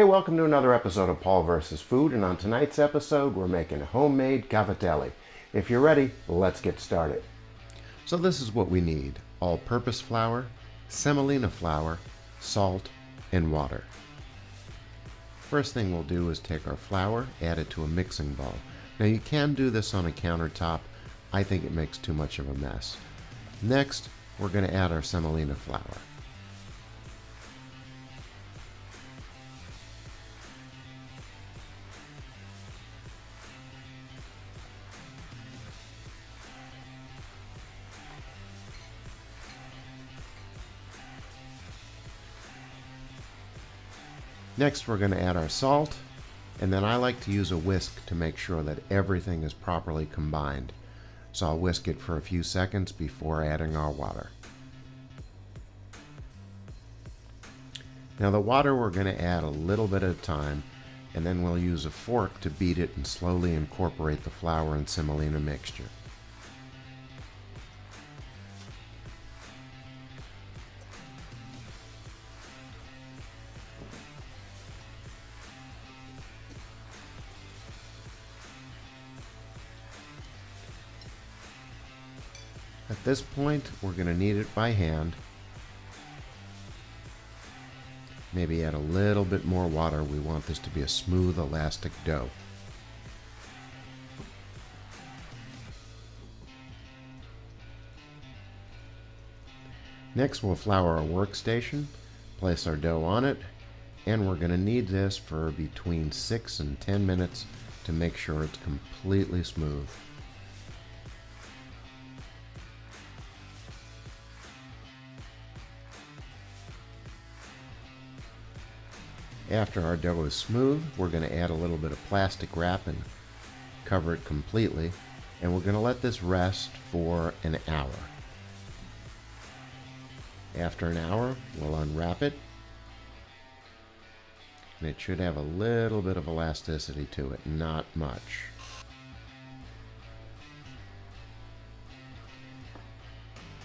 Hey, welcome to another episode of Paul vs. Food, and on tonight's episode we're making homemade cavatelli. If you're ready, let's get started. So this is what we need: all-purpose flour, semolina flour, salt, and water. First thing we'll do is take our flour, add it to a mixing bowl. Now you can do this on a countertop. I think it makes too much of a mess. Next, we're going to add our semolina flour. Next, we're going to add our salt, and then I like to use a whisk to make sure that everything is properly combined. So I'll whisk it for a few seconds before adding our water. Now the water we're going to add a little bit at a time, and then we'll use a fork to beat it and slowly incorporate the flour and semolina mixture. At this point, we're going to knead it by hand. Maybe add a little bit more water. We want this to be a smooth, elastic dough. Next, we'll flour our workstation, place our dough on it, and we're going to knead this for between 6 and 10 minutes to make sure it's completely smooth. After our dough is smooth, we're going to add a little bit of plastic wrap and cover it completely, and we're going to let this rest for an hour. After an hour, we'll unwrap it, and it should have a little bit of elasticity to it, not much.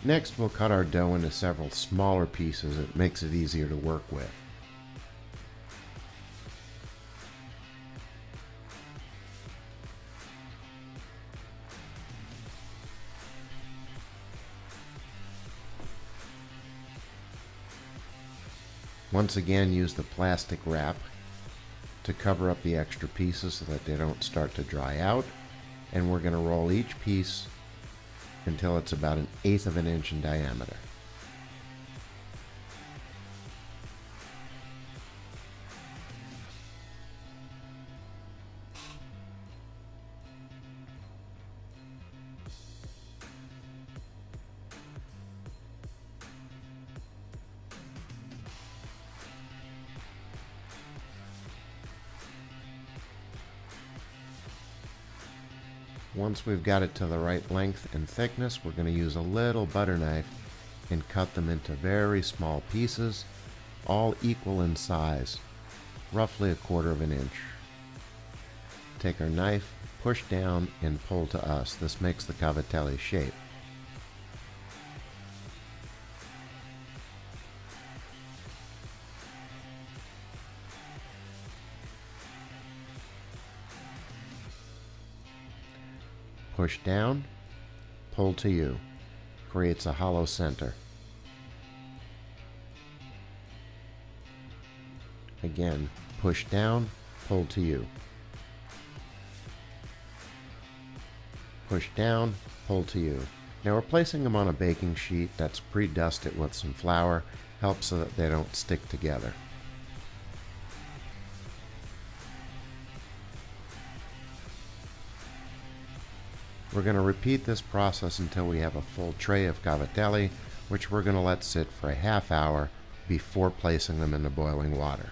Next, we'll cut our dough into several smaller pieces. It makes it easier to work with. Once again, use the plastic wrap to cover up the extra pieces so that they don't start to dry out. And we're going to roll each piece until it's about 1/8 of an inch in diameter. Once we've got it to the right length and thickness, we're going to use a little butter knife and cut them into very small pieces, all equal in size, roughly 1/4 of an inch. Take our knife, push down, and pull to us. This makes the cavatelli shape. Push down, pull to you. Creates a hollow center. Again, push down, pull to you. Push down, pull to you. Now we're placing them on a baking sheet that's pre-dusted with some flour. Helps so that they don't stick together. We're going to repeat this process until we have a full tray of cavatelli, which we're going to let sit for a half hour before placing them in the boiling water.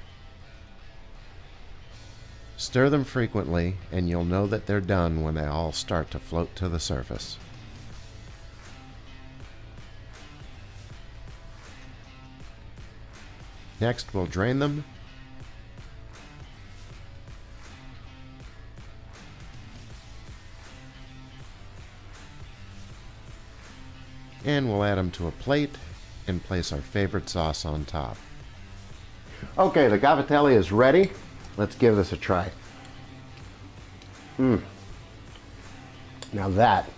Stir them frequently, and you'll know that they're done when they all start to float to the surface. Next, we'll drain them. And we'll add them to a plate and place our favorite sauce on top. Okay, the Cavatelli is ready. Let's give this a try. Now that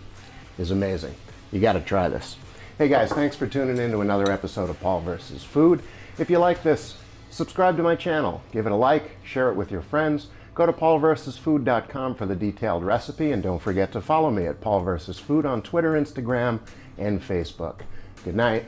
is amazing. You got to try this. Hey guys, thanks for tuning in to another episode of Paul vs. Food. If you like this, subscribe to my channel. Give it a like, share it with your friends. Go to paulversusfood.com for the detailed recipe, and don't forget to follow me at Paul vs. Food on Twitter, Instagram, and Facebook. Good night.